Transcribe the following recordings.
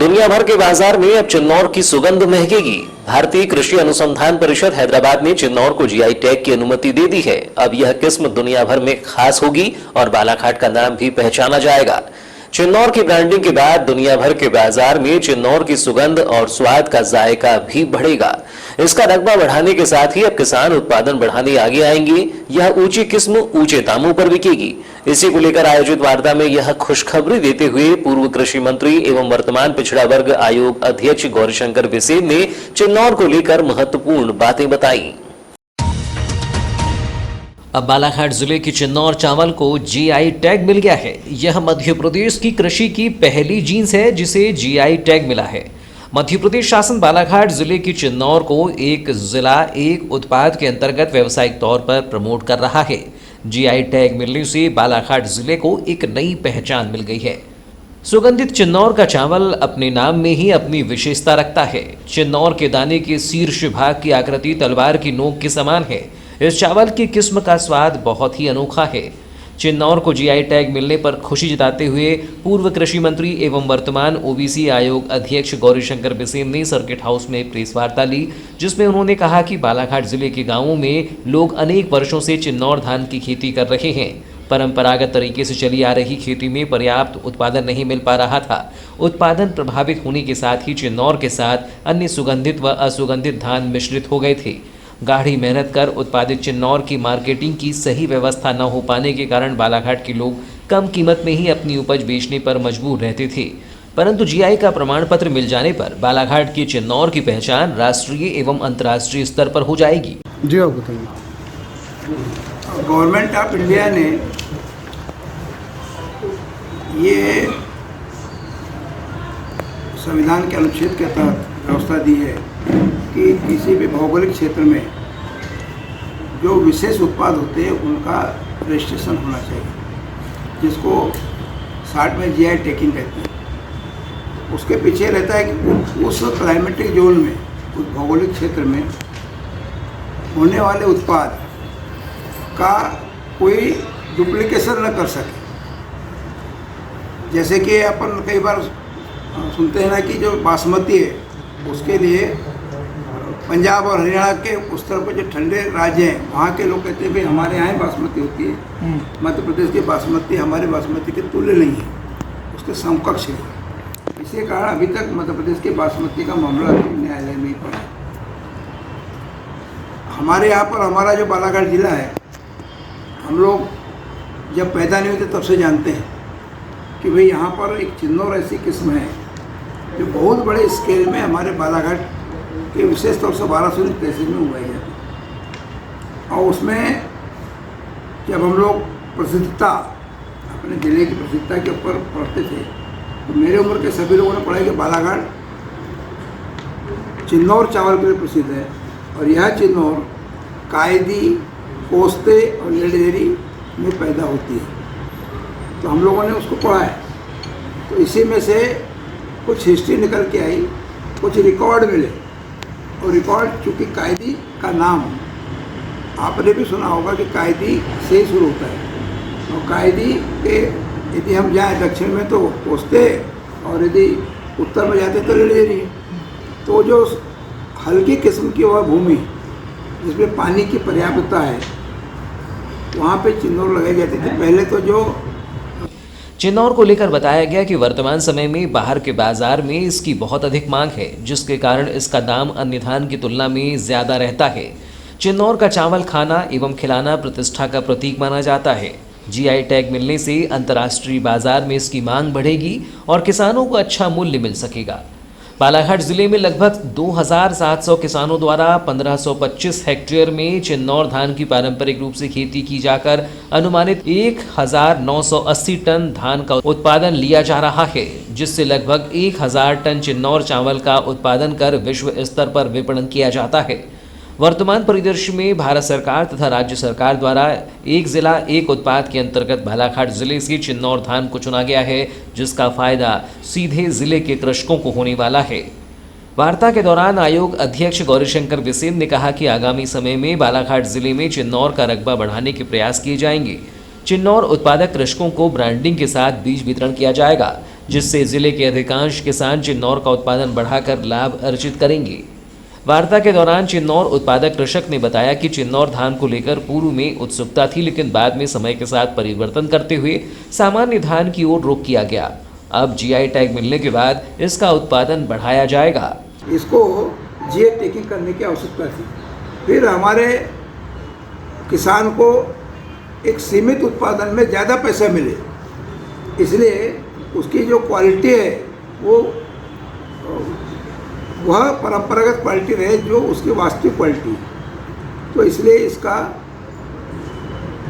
दुनिया भर के बाजार में अब चिन्नौर की सुगंध महकेगी। भारतीय कृषि अनुसंधान परिषद हैदराबाद ने चिन्नौर को जीआई टैग की अनुमति दे दी है। अब यह किस्म दुनिया भर में खास होगी और बालाघाट का नाम भी पहचाना जाएगा। चिन्नौर की ब्रांडिंग के बाद दुनिया भर के बाजार में चिन्नौर की सुगंध और स्वाद का जायका भी बढ़ेगा। इसका रकबा बढ़ाने के साथ ही अब किसान उत्पादन बढ़ाने आगे आएंगे। यह ऊंची किस्म ऊंचे दामों पर बिकेगी। इसी को लेकर आयोजित वार्ता में यह खुशखबरी देते हुए पूर्व कृषि मंत्री एवं वर्तमान पिछड़ा वर्ग आयोग अध्यक्ष गौरीशंकर बिसेन ने चिन्नौर को लेकर महत्वपूर्ण बातें बताई। अब बालाघाट जिले की चिन्नौर चावल को जीआई टैग मिल गया है। यह मध्य प्रदेश की कृषि की पहली जींस है जिसे जीआई टैग मिला है। मध्य प्रदेश शासन बालाघाट जिले की चिन्नौर को एक जिला एक उत्पाद के अंतर्गत व्यावसायिक तौर पर प्रमोट कर रहा है। जीआई टैग मिलने से बालाघाट जिले को एक नई पहचान मिल गई है। सुगंधित चिन्नौर का चावल अपने नाम में ही अपनी विशेषता रखता है। चिन्नौर के दाने के शीर्ष भाग की आकृति तलवार की नोक के समान है। इस चावल की किस्म का स्वाद बहुत ही अनोखा है। चिन्नौर को जीआई टैग मिलने पर खुशी जताते हुए पूर्व कृषि मंत्री एवं वर्तमान ओबीसी आयोग अध्यक्ष गौरीशंकर बिसेन ने सर्किट हाउस में प्रेस वार्ता ली, जिसमें उन्होंने कहा कि बालाघाट जिले के गांवों में लोग अनेक वर्षों से चिन्नौर धान की खेती कर रहे हैं। परंपरागत तरीके से चली आ रही खेती में पर्याप्त उत्पादन नहीं मिल पा रहा था। उत्पादन प्रभावित होने के साथ ही चिन्नौर के साथ अन्य सुगंधित व असुगंधित धान मिश्रित हो गए थे। गाढ़ी मेहनत कर उत्पादित चिन्नौर की मार्केटिंग की सही व्यवस्था न हो पाने के कारण बालाघाट के लोग कम कीमत में ही अपनी उपज बेचने पर मजबूर रहते थे, परंतु जीआई का प्रमाण पत्र मिल जाने पर बालाघाट की चिन्नौर की पहचान राष्ट्रीय एवं अंतर्राष्ट्रीय स्तर पर हो जाएगी। जी आप बताइए। गवर्नमेंट ऑफ इंडिया ने ये संविधान के अनुच्छेद के तहत व्यवस्था दी है कि किसी भी भौगोलिक क्षेत्र में जो विशेष उत्पाद होते हैं उनका रजिस्ट्रेशन होना चाहिए, जिसको शार्ट में जीआई टैगिंग कहते हैं। उसके पीछे रहता है कि उस क्लाइमेटिक जोन में, उस भौगोलिक क्षेत्र में होने वाले उत्पाद का कोई डुप्लीकेशन न कर सके। जैसे कि अपन कई बार सुनते हैं ना कि जो बासमती है उसके लिए पंजाब और हरियाणा के उस तरफ के जो ठंडे राज्य हैं वहाँ के लोग कहते हैं भाई हमारे यहाँ बासमती होती है, मध्य प्रदेश की बासमती हमारे बासमती के तुल्य नहीं है, उसके समकक्ष है। इसी कारण अभी तक मध्य प्रदेश की बासमती का मामला न्यायालय में ही पड़ा है। हमारे यहाँ पर हमारा जो बालाघाट जिला है, हम लोग जब पैदा नहीं होते तब से जानते हैं कि भाई यहाँ पर एक चिन्नौर ऐसी किस्म है जो बहुत बड़े स्केल में हमारे बालाघाट के विशेष तौर से 1200 तहसील में उगाई जाती है। और उसमें जब हम लोग प्रसिद्धता, अपने जिले की प्रसिद्धता के ऊपर पढ़ते थे तो मेरे उम्र के सभी लोगों ने पढ़ा कि बालाघाट चिन्नौर चावल के लिए प्रसिद्ध है और यह चिन्नौर कायदी, पोस्ते और लेडेरी में पैदा होती है। तो हम लोगों ने उसको पढ़ा है। तो इसी में से कुछ हिस्ट्री निकल के आई, कुछ रिकॉर्ड मिले। और रिकॉर्ड चूँकि कायदी का नाम आपने भी सुना होगा कि कायदी से ही शुरू होता है और कायदी के यदि हम जाएँ दक्षिण में तो पोस्ते और यदि उत्तर में जाते तो लेडेरी। तो जो हल्की किस्म की वह भूमि जिसमें पानी की पर्याप्तता है वहाँ पे चिन्नौर लगाई जाती थी। पहले तो जो चिन्नौर को लेकर बताया गया कि वर्तमान समय में बाहर के बाजार में इसकी बहुत अधिक मांग है, जिसके कारण इसका दाम अन्य धान की तुलना में ज्यादा रहता है। चिन्नौर का चावल खाना एवं खिलाना प्रतिष्ठा का प्रतीक माना जाता है। जीआई टैग मिलने से अंतर्राष्ट्रीय बाजार में इसकी मांग बढ़ेगी और किसानों को अच्छा मूल्य मिल सकेगा। बालाघाट जिले में लगभग 2700 किसानों द्वारा 1525 हेक्टेयर में चिन्नौर धान की पारंपरिक रूप से खेती की जाकर अनुमानित 1980 टन धान का उत्पादन लिया जा रहा है, जिससे लगभग 1000 टन चिन्नौर चावल का उत्पादन कर विश्व स्तर पर विपणन किया जाता है। वर्तमान परिदृश्य में भारत सरकार तथा राज्य सरकार द्वारा एक जिला एक उत्पाद के अंतर्गत बालाघाट जिले से चिन्नौर धान को चुना गया है, जिसका फायदा सीधे जिले के कृषकों को होने वाला है। वार्ता के दौरान आयोग अध्यक्ष गौरीशंकर बिसेन ने कहा कि आगामी समय में बालाघाट जिले में चिन्नौर का रकबा बढ़ाने के प्रयास किए जाएंगे। चिन्नौर उत्पादक कृषकों को ब्रांडिंग के साथ बीज वितरण किया जाएगा। जिससे जिले के अधिकांश किसान चिन्नौर का उत्पादन बढ़ाकर लाभ अर्जित करेंगे। वार्ता के दौरान चिन्नौर उत्पादक कृषक ने बताया कि चिन्नौर धान को लेकर पूर्व में उत्सुकता थी, लेकिन बाद में समय के साथ परिवर्तन करते हुए सामान्य धान की ओर रुख किया गया। अब जीआई टैग मिलने के बाद इसका उत्पादन बढ़ाया जाएगा। इसको जीआई टैगिंग करने की आवश्यकता थी। फिर हमारे किसान को एक सीमित उत्पादन में ज़्यादा पैसा मिले, इसलिए उसकी जो क्वालिटी है वह परंपरागत क्वालिटी रहे, जो उसकी वास्तविक क्वालिटी है। तो इसलिए इसका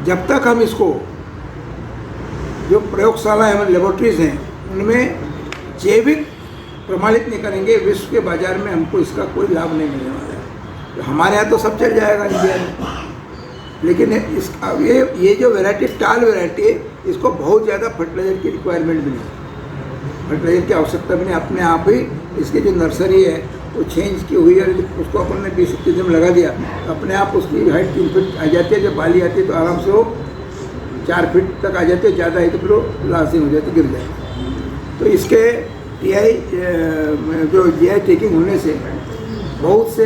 जब तक हम इसको जो प्रयोगशाला है, हमारी लेबोरेटरीज हैं, उनमें जैविक प्रमाणित नहीं करेंगे, विश्व के बाज़ार में हमको इसका कोई लाभ नहीं मिलने वाला है। तो हमारे यहाँ तो सब चल जाएगा इंडिया में, लेकिन ये जो वैरायटी टाल वैरायटी है, इसको बहुत ज़्यादा फर्टिलाइजर की रिक्वायरमेंट भी नहीं, फर्टिलाइजर की आवश्यकता भी नहीं। अपने आप ही इसकी जो नर्सरी है वो चेंज की हुई है, उसको अपन ने 20-21 दिन में लगा दिया, अपने आप उसकी हाइट 3 फीट आ जाती है। जब बाली आती है तो आराम से वो 4 फीट तक आ जाती है, ज़्यादा है तो फिर वो लाशिंग हो जाती है, गिर जाए। तो इसके जो जीआई टैगिंग होने से बहुत से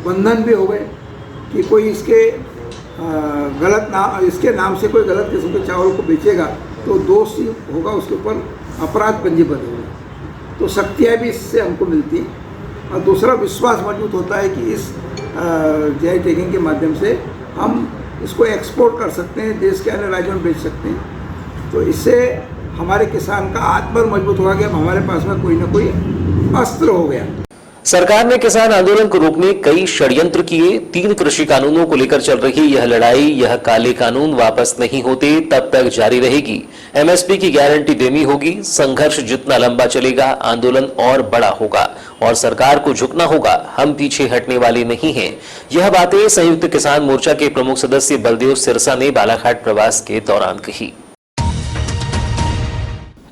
बंधन भी हो गए कि कोई इसके इसके नाम से कोई गलत किस्म के चावल को बेचेगा तो दोष होगा, उसके ऊपर अपराध पंजीबद्ध होगा। तो शक्तियाँ भी इससे हमको मिलती हैं। और दूसरा विश्वास मजबूत होता है कि इस जीआई टैगिंग के माध्यम से हम इसको एक्सपोर्ट कर सकते हैं, देश के अन्य राज्यों में बेच सकते हैं। तो इससे हमारे किसान का आत्मबल मजबूत होगा कि अब हमारे पास में कोई ना कोई अस्त्र हो गया। सरकार ने किसान आंदोलन को रोकने कई षड्यंत्र किए। 3 कृषि कानूनों को लेकर चल रही यह लड़ाई, यह काले कानून वापस नहीं होते तब तक जारी रहेगी। एमएसपी की गारंटी देनी होगी। संघर्ष जितना लंबा चलेगा, आंदोलन और बड़ा होगा और सरकार को झुकना होगा। हम पीछे हटने वाले नहीं हैं। यह बातें संयुक्त किसान मोर्चा के प्रमुख सदस्य बलदेव सिरसा ने बालाघाट प्रवास के दौरान कही।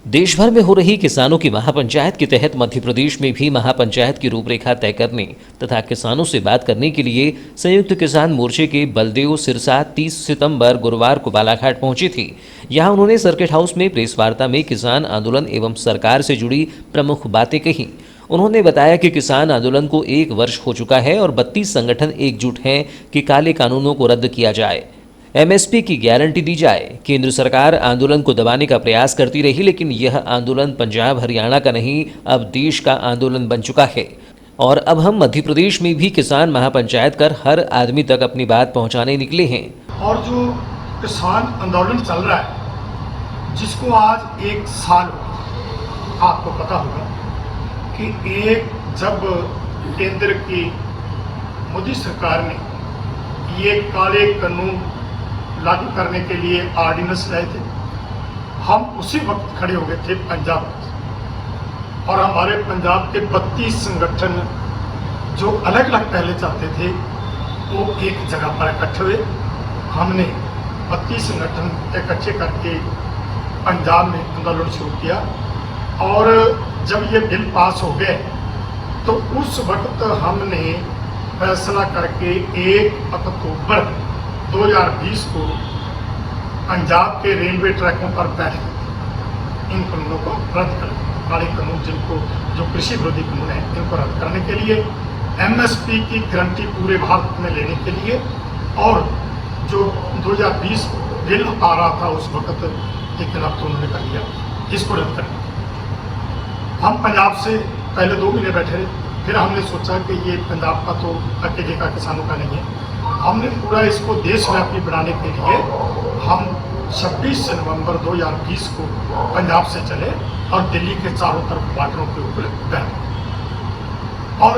देश भर में हो रही किसानों की महापंचायत के तहत मध्य प्रदेश में भी महापंचायत की रूपरेखा तय करने तथा किसानों से बात करने के लिए संयुक्त किसान मोर्चे के बलदेव सिरसा 30 सितंबर गुरुवार को बालाघाट पहुंचे थे। यहां उन्होंने सर्किट हाउस में प्रेस वार्ता में किसान आंदोलन एवं सरकार से जुड़ी प्रमुख बातें कही। उन्होंने बताया कि किसान आंदोलन को 1 वर्ष हो चुका है और 32 संगठन एकजुट हैं कि काले कानूनों को रद्द किया जाए, एमएसपी की गारंटी दी जाए। केंद्र सरकार आंदोलन को दबाने का प्रयास करती रही, लेकिन यह आंदोलन पंजाब हरियाणा का नहीं, अब देश का आंदोलन बन चुका है और अब हम मध्य प्रदेश में भी किसान महापंचायत कर हर आदमी तक अपनी बात पहुंचाने निकले हैं। और जो किसान आंदोलन चल रहा है, जिसको आज 1 साल हुआ, आपको पता होगा कि जब केंद्र की मोदी सरकार ने ये काले कानून लागू करने के लिए ऑर्डिनेंस लाए थे, हम उसी वक्त खड़े हो गए थे पंजाब में। और हमारे पंजाब के 32 संगठन जो अलग अलग पहले चलते थे, वो एक जगह पर इकट्ठे हुए। हमने 32 संगठन इकट्ठे करके पंजाब में आंदोलन शुरू किया और जब ये बिल पास हो गए तो उस वक्त हमने फैसला करके 1 अक्टूबर 2020 को पंजाब के रेलवे ट्रैकों पर बैठ इन कानूनों को रद्द कर, काले कानून जिनको जो कृषि विरोधी कानून है, इनको रद्द करने के लिए, एमएसपी की गारंटी पूरे भारत में लेने के लिए, और जो 2020 बिल आ रहा था उस वक्त, लेकिन अब तो उन्होंने कर दिया, इसको रद्द करने। हम पंजाब से पहले 2 महीने बैठे रहे, फिर हमने सोचा कि ये पंजाब का तो अकेले का किसानों का नहीं है, हमने पूरा इसको देशव्यापी बनाने के लिए हम 26 नवंबर 2020 को पंजाब से चले और दिल्ली के चारों तरफ बॉर्डरों के ऊपर बैठे। और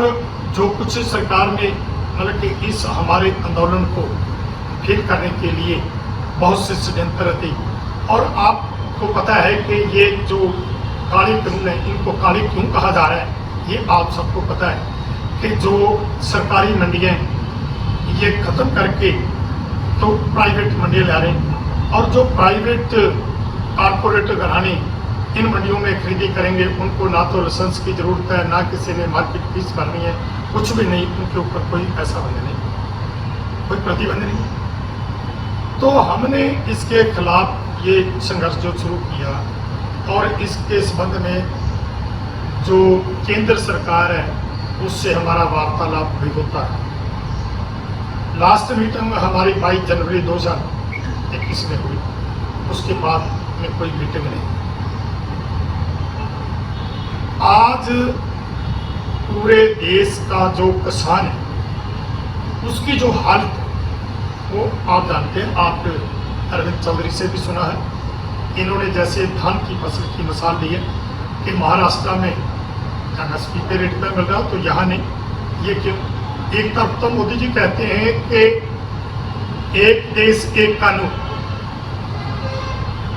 जो कुछ सरकार ने मतलब कि इस हमारे आंदोलन को फेल करने के लिए बहुत से षड्यंत्र थे। और आपको पता है कि ये जो काले कानून है, इनको काले क्यों कहा जा रहा है, ये आप सबको पता है कि जो सरकारी मंडियाँ ये ख़त्म करके तो प्राइवेट मंडियाँ ला रहे हैं, और जो प्राइवेट कारपोरेट घराने इन मंडियों में खरीदी करेंगे, उनको ना तो लाइसेंस की ज़रूरत है, ना किसी ने मार्केट फीस भरनी है, कुछ भी नहीं, उनके ऊपर कोई पैसा बंद नहीं, कोई प्रतिबंध नहीं। तो हमने इसके खिलाफ ये संघर्ष जो शुरू किया और इसके संबंध में जो केंद्र सरकार है उससे हमारा वार्तालाप भी होता है। लास्ट मीटिंग हमारी 22 जनवरी 2021 में हुई, उसके बाद में कोई मीटिंग नहीं। आज पूरे देश का जो किसान है उसकी जो हालत है वो आप जानते हैं, आप अरविंद चौधरी से भी सुना है। इन्होंने जैसे धान की फसल की मिसाल दी है कि महाराष्ट्र में एमएसपी पे रेट पर मिल रहा, तो यहाँ नहीं। ये क्यों? एक तरफ तो मोदी जी कहते हैं कि एक देश एक कानून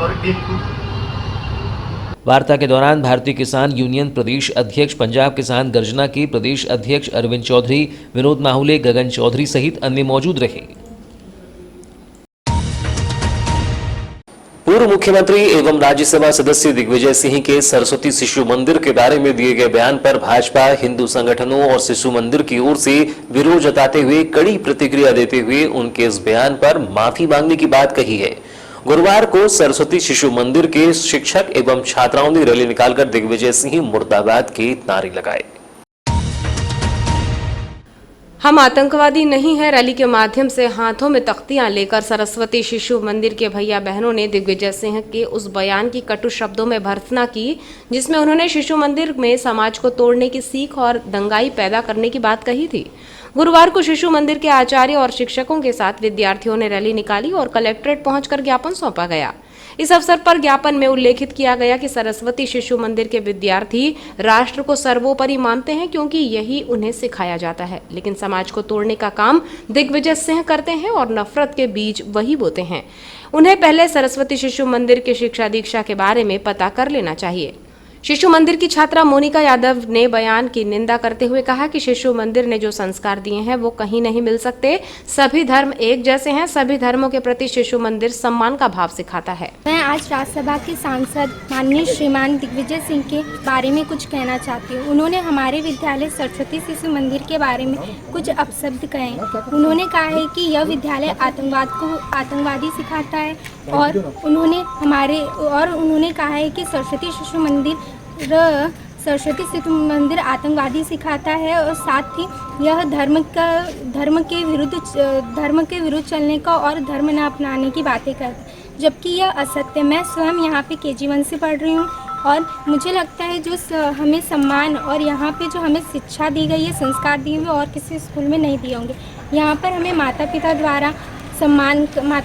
और एक वार्ता के दौरान भारतीय किसान यूनियन प्रदेश अध्यक्ष, पंजाब किसान गर्जना के प्रदेश अध्यक्ष अरविंद चौधरी, विनोद माहुले, गगन चौधरी सहित अन्य मौजूद रहे। पूर्व मुख्यमंत्री एवं राज्यसभा सदस्य दिग्विजय सिंह के सरस्वती शिशु मंदिर के बारे में दिए गए बयान पर भाजपा, हिंदू संगठनों और शिशु मंदिर की ओर से विरोध जताते हुए कड़ी प्रतिक्रिया देते हुए उनके इस बयान पर माफी मांगने की बात कही है। गुरुवार को सरस्वती शिशु मंदिर के शिक्षक एवं छात्राओं ने रैली निकालकर दिग्विजय सिंह मुर्दाबाद के नारे लगाए। हम आतंकवादी नहीं हैं रैली के माध्यम से हाथों में तख्तियां लेकर सरस्वती शिशु मंदिर के भैया बहनों ने दिग्विजय सिंह के उस बयान की कटु शब्दों में भर्त्सना की जिसमें उन्होंने शिशु मंदिर में समाज को तोड़ने की सीख और दंगाई पैदा करने की बात कही थी। गुरुवार को शिशु मंदिर के आचार्य और शिक्षकों के साथ विद्यार्थियों ने रैली निकाली और कलेक्ट्रेट पहुंचकर ज्ञापन सौंपा गया। इस अवसर पर ज्ञापन में उल्लेखित किया गया कि सरस्वती शिशु मंदिर के विद्यार्थी राष्ट्र को सर्वोपरि मानते हैं क्योंकि यही उन्हें सिखाया जाता है, लेकिन समाज को तोड़ने का काम दिग्विजय सिंह करते हैं और नफरत के बीज वही बोते हैं। उन्हें पहले सरस्वती शिशु मंदिर की शिक्षा दीक्षा के बारे में पता कर लेना चाहिए। शिशु मंदिर की छात्रा मोनिका यादव ने बयान की निंदा करते हुए कहा कि शिशु मंदिर ने जो संस्कार दिए हैं वो कहीं नहीं मिल सकते। सभी धर्म एक जैसे हैं, सभी धर्मों के प्रति शिशु मंदिर सम्मान का भाव सिखाता है। मैं आज राज्यसभा के सांसद माननीय श्रीमान दिग्विजय सिंह के बारे में कुछ कहना चाहती हूँ। उन्होंने हमारे विद्यालय सरस्वती शिशु मंदिर के बारे में कुछ अपशब्द कहे। उन्होंने कहा है कि यह विद्यालय आतंकवाद को आतंकवादी सिखाता है और उन्होंने कहा है कि सरस्वती शिशु मंदिर आतंकवादी सिखाता है और साथ ही यह धर्म के विरुद्ध चलने का और धर्म न अपनाने की बातें करता है, जबकि यह असत्य। मैं स्वयं यहाँ पे KG1 से पढ़ रही हूँ और मुझे लगता है जो हमें सम्मान और यहाँ पे जो हमें शिक्षा दी गई है, संस्कार दिए हुए और किसी स्कूल में नहीं दिए होंगे। यहाँ पर हमें माता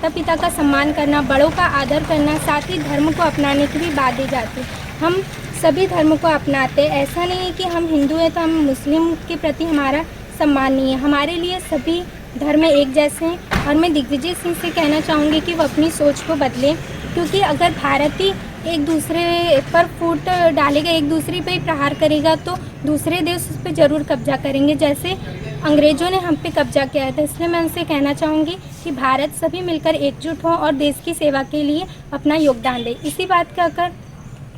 पिता का सम्मान करना, बड़ों का आदर करना, साथ ही धर्म को अपनाने की भी बात दी जाती है। हम सभी धर्मों को अपनाते, ऐसा नहीं है कि हम हिंदू हैं तो हम मुस्लिम के प्रति हमारा सम्मान नहीं है। हमारे लिए सभी धर्म एक जैसे हैं और मैं दिग्विजय सिंह से कहना चाहूँगी कि वो अपनी सोच को बदलें, क्योंकि अगर भारत ही एक दूसरे पर फूट डालेगा, एक दूसरे पर प्रहार करेगा तो दूसरे देश उस पर ज़रूर कब्जा करेंगे, जैसे अंग्रेज़ों ने हम पे कब्जा किया था। इसलिए मैं उनसे कहना चाहूँगी कि भारत सभी मिलकर एकजुट हों और देश की सेवा के लिए अपना योगदान दें। इसी बात कहकर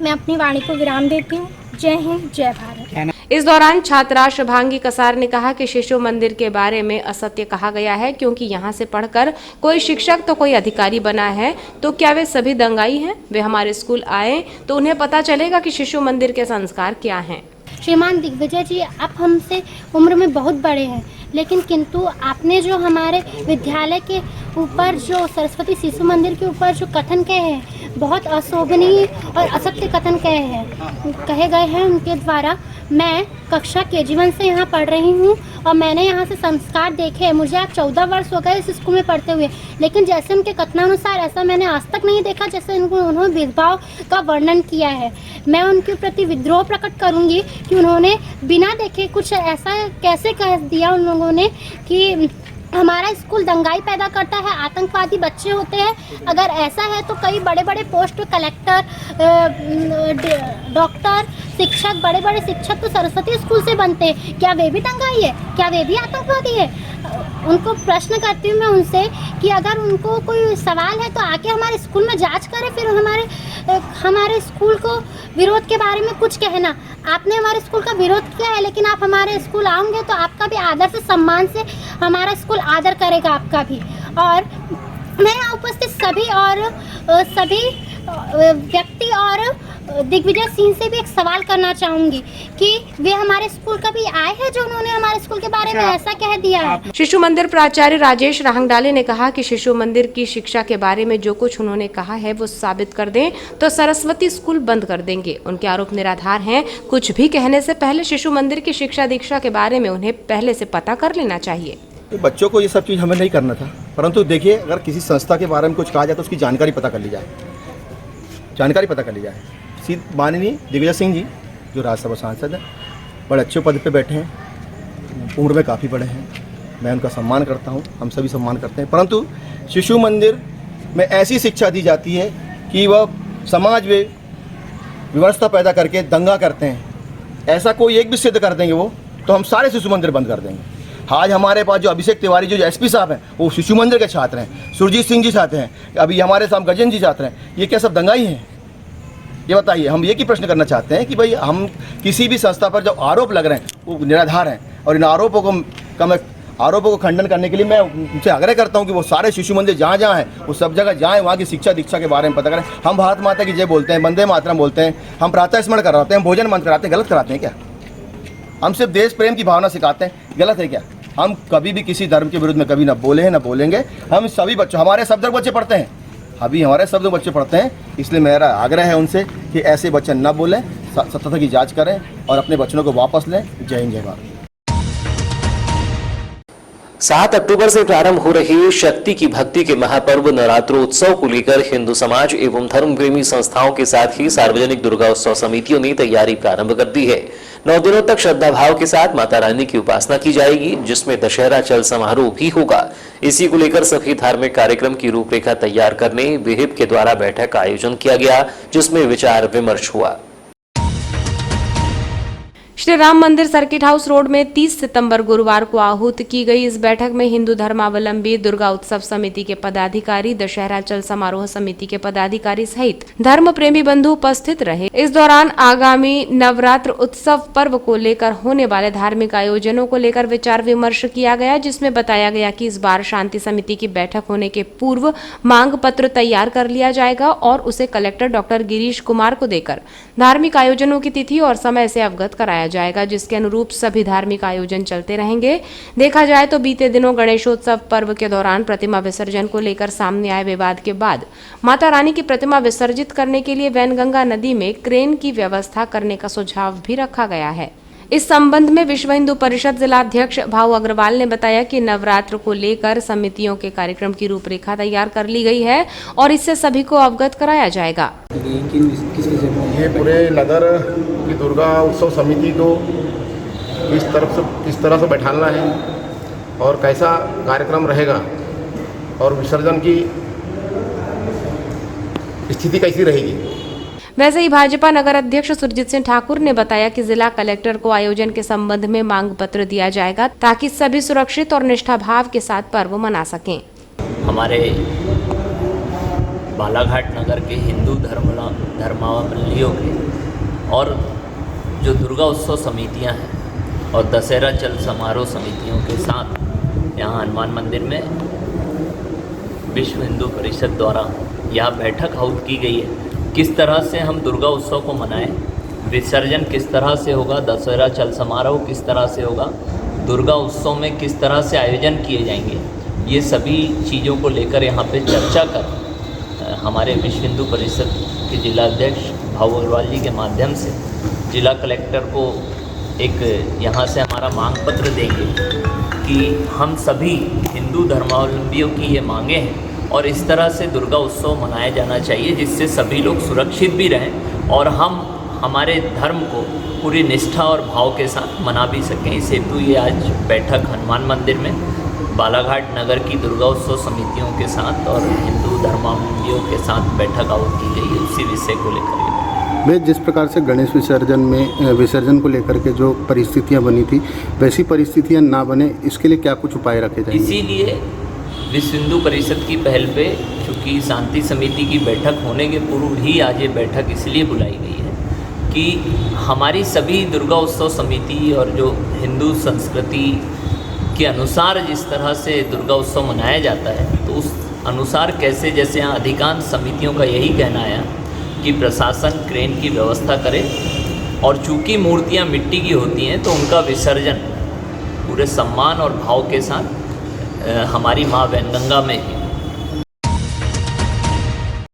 मैं अपनी वाणी को विराम देती हूँ। जय हिंद, जय भारत। इस दौरान छात्रा शुभांगी कसार ने कहा कि शिशु मंदिर के बारे में असत्य कहा गया है, क्योंकि यहाँ से पढ़कर कोई शिक्षक तो कोई अधिकारी बना है, तो क्या वे सभी दंगाई हैं? वे हमारे स्कूल आए तो उन्हें पता चलेगा कि शिशु मंदिर के संस्कार क्या हैं। श्रीमान दिग्विजय जी, आप हमसे उम्र में बहुत बड़े हैं, लेकिन किंतु आपने जो हमारे विद्यालय के ऊपर जो सरस्वती शिशु मंदिर के ऊपर जो कथन कहे हैं, बहुत अशोभनीय और असत्य कथन कहे गए हैं उनके द्वारा। मैं कक्षा KG1 से यहाँ पढ़ रही हूँ और मैंने यहाँ से संस्कार देखे। मुझे आज 14 वर्ष हो गए इस स्कूल में पढ़ते हुए, लेकिन जैसे उनके कथनानुसार ऐसा मैंने आज तक नहीं देखा जैसे उन्होंने भेदभाव का वर्णन किया है। मैं उनके प्रति विद्रोह प्रकट करूँगी कि उन्होंने बिना देखे कुछ ऐसा कैसे कह दिया उन लोगों ने कि हमारा स्कूल दंगाई पैदा करता है, आतंकवादी बच्चे होते हैं। अगर ऐसा है तो कई बड़े बड़े पोस्ट, कलेक्टर, डॉक्टर, शिक्षक, बड़े बड़े शिक्षक तो सरस्वती स्कूल से बनते हैं। क्या वे भी दंगाई है? क्या वे भी आतंकवादी है? उनको प्रश्न करती हूँ मैं उनसे कि अगर उनको कोई सवाल है तो आके हमारे स्कूल में जांच करें, फिर हमारे स्कूल को विरोध के बारे में कुछ कहना। आपने हमारे स्कूल का विरोध किया है, लेकिन आप हमारे स्कूल आओगे तो आपका भी आदर से, सम्मान से हमारा स्कूल आदर करेगा आपका भी। और मैं यहाँ उपस्थित सभी व्यक्ति और दिग्विजय सिंह से भी एक सवाल करना चाहूँगी कि वे हमारे स्कूल कभी आए हैं जो उन्होंने हमारे स्कूल के बारे में ऐसा कह दिया है। शिशु मंदिर प्राचार्य राजेश राहंगडाले ने कहा कि शिशु मंदिर की शिक्षा के बारे में जो कुछ उन्होंने कहा है वो साबित कर दें तो सरस्वती स्कूल बंद कर देंगे। उनके आरोप निराधार हैं। कुछ भी कहने से पहले शिशु मंदिर की शिक्षा दीक्षा के बारे में उन्हें पहले से पता कर लेना चाहिए। तो बच्चों को ये सब चीज़ हमें नहीं करना था, परंतु देखिए अगर किसी संस्था के बारे में कुछ कहा जाए तो उसकी जानकारी पता कर ली जाए, माननीय दिग्विजय सिंह जी जो राज्यसभा सांसद हैं, बड़े अच्छे पद पे बैठे हैं, उम्र में काफ़ी बड़े हैं, मैं उनका सम्मान करता हूं, हम सभी सम्मान करते हैं, परंतु शिशु मंदिर में ऐसी शिक्षा दी जाती है कि वह समाज में विवशता पैदा करके दंगा करते हैं। ऐसा कोई एक भी सिद्ध कर देंगे वो तो हम सारे शिशु मंदिर बंद कर देंगे। आज हमारे पास जो अभिषेक तिवारी जो एसपी साहब हैं वो शिशु मंदिर के छात्र हैं, सुरजीत सिंह जी छात्र हैं, अभी हमारे साथ गजेंद्र जी छात्र हैं। ये क्या सब दंगाई हैं? ये बताइए। हम ये की प्रश्न करना चाहते हैं कि भाई हम किसी भी संस्था पर जो आरोप लग रहे हैं वो निराधार हैं, और इन आरोपों को खंडन करने के लिए मैं उनसे आग्रह करता हूं कि वो सारे शिशु मंदिर जहाँ जहाँ हैं वो सब जगह जाएं, वहाँ की शिक्षा दीक्षा के बारे में पता करें। हम भारत माता की जय बोलते हैं, वंदे मातरम बोलते हैं, हम प्रातः स्मरण कराते हैं, हम भोजन मंत्र कराते हैं, गलत कराते हैं क्या? हम सिर्फ देश प्रेम की भावना सिखाते हैं, गलत है क्या? हम कभी भी किसी धर्म के विरुद्ध में कभी ना बोले हैं ना बोलेंगे। हम सभी बच्चों, हमारे सब बच्चे पढ़ते हैं, अभी हमारे सब बच्चे पढ़ते हैं, इसलिए मेरा आग्रह है उनसे कि ऐसे वचन न बोलें, सत्यता की जांच करें और अपने वचनों को वापस लें। जय हिंद, जय भारत। 7 अक्टूबर से प्रारंभ हो रही शक्ति की भक्ति के महापर्व नवरात्रोत्सव को लेकर हिंदू समाज एवं धर्म प्रेमी संस्थाओं के साथ ही सार्वजनिक दुर्गा उत्सव समितियों ने तैयारी प्रारंभ कर दी है। 9 दिनों तक श्रद्धा भाव के साथ माता रानी की उपासना की जाएगी, जिसमें दशहरा चल समारोह भी होगा। इसी को लेकर सभी धार्मिक कार्यक्रम की रूपरेखा तैयार करने विहिप के द्वारा बैठक का आयोजन किया गया, जिसमें विचार विमर्श हुआ। श्री राम मंदिर सर्किट हाउस रोड में 30 सितंबर गुरुवार को आहूत की गई इस बैठक में हिंदू धर्मावलंबी दुर्गा उत्सव समिति के पदाधिकारी, दशहरा चल समारोह समिति के पदाधिकारी सहित धर्म प्रेमी बंधु उपस्थित रहे। इस दौरान आगामी नवरात्र उत्सव पर्व को लेकर होने वाले धार्मिक आयोजनों को लेकर विचार विमर्श किया गया, जिसमें बताया गया कि इस बार शांति समिति की बैठक होने के पूर्व मांग पत्र तैयार कर लिया जाएगा और उसे कलेक्टर डॉक्टर गिरीश कुमार को देकर धार्मिक आयोजनों की तिथि और समय से अवगत कराया जाएगा, जिसके अनुरूप सभी धार्मिक आयोजन चलते रहेंगे। देखा जाए तो बीते दिनों गणेशोत्सव पर्व के दौरान प्रतिमा विसर्जन को लेकर सामने आए विवाद के बाद माता रानी की प्रतिमा विसर्जित करने के लिए वैनगंगा नदी में क्रेन की व्यवस्था करने का सुझाव भी रखा गया है। इस संबंध में विश्व हिंदू परिषद जिलाध्यक्ष भाऊ अग्रवाल ने बताया कि नवरात्र को लेकर समितियों के कार्यक्रम की रूपरेखा तैयार कर ली गई है और इससे सभी को अवगत कराया जाएगा। ये पूरे नगर की दुर्गा उत्सव समिति को किस तरह से बैठाना है और कैसा कार्यक्रम रहेगा और विसर्जन की स्थिति कैसी रहेगी। वैसे ही भाजपा नगर अध्यक्ष सुरजीत सिंह ठाकुर ने बताया कि जिला कलेक्टर को आयोजन के संबंध में मांग पत्र दिया जाएगा ताकि सभी सुरक्षित और निष्ठा भाव के साथ पर्व मना सकें। हमारे बालाघाट नगर के हिंदू धर्मावलंबियों के और जो दुर्गा उत्सव समितियां हैं और दशहरा चल समारोह समितियों के साथ यहाँ हनुमान मंदिर में विश्व हिंदू परिषद द्वारा यहाँ बैठक आहुत की गई है। किस तरह से हम दुर्गा उत्सव को मनाएं, विसर्जन किस तरह से होगा, दशहरा चल समारोह किस तरह से होगा, दुर्गा उत्सव में किस तरह से आयोजन किए जाएंगे, ये सभी चीज़ों को लेकर यहाँ पे चर्चा कर हमारे विश्व हिंदू परिषद के जिलाध्यक्ष भाऊ अग्रवाल जी के माध्यम से जिला कलेक्टर को एक यहाँ से हमारा मांग पत्र देंगे कि हम सभी हिंदू धर्मावलंबियों की ये मांगे हैं और इस तरह से दुर्गा उत्सव मनाया जाना चाहिए जिससे सभी लोग सुरक्षित भी रहें और हम हमारे धर्म को पूरी निष्ठा और भाव के साथ मना भी सकें। इस हेतु ये आज बैठक हनुमान मंदिर में बालाघाट नगर की दुर्गा उत्सव समितियों के साथ और हिंदू धर्मावलंबियों के साथ बैठक आयोजित की गई है। उसी विषय को लेकर वे जिस प्रकार से गणेश विसर्जन को लेकर के जो परिस्थितियाँ बनी थी वैसी परिस्थितियाँ ना बने, इसके लिए क्या कुछ उपाय रखे जाएंगे? इसीलिए विश्व हिंदू परिषद की पहल पे चूँकि शांति समिति की बैठक होने के पूर्व ही आज ये बैठक इसलिए बुलाई गई है कि हमारी सभी दुर्गा उत्सव समिति और जो हिंदू संस्कृति के अनुसार जिस तरह से दुर्गा उत्सव मनाया जाता है तो उस अनुसार कैसे, जैसे यहाँ अधिकांश समितियों का यही कहना है कि प्रशासन क्रेन की व्यवस्था करे और चूँकि मूर्तियाँ मिट्टी की होती हैं तो उनका विसर्जन पूरे सम्मान और भाव के साथ हमारी माँ वैनगंगा में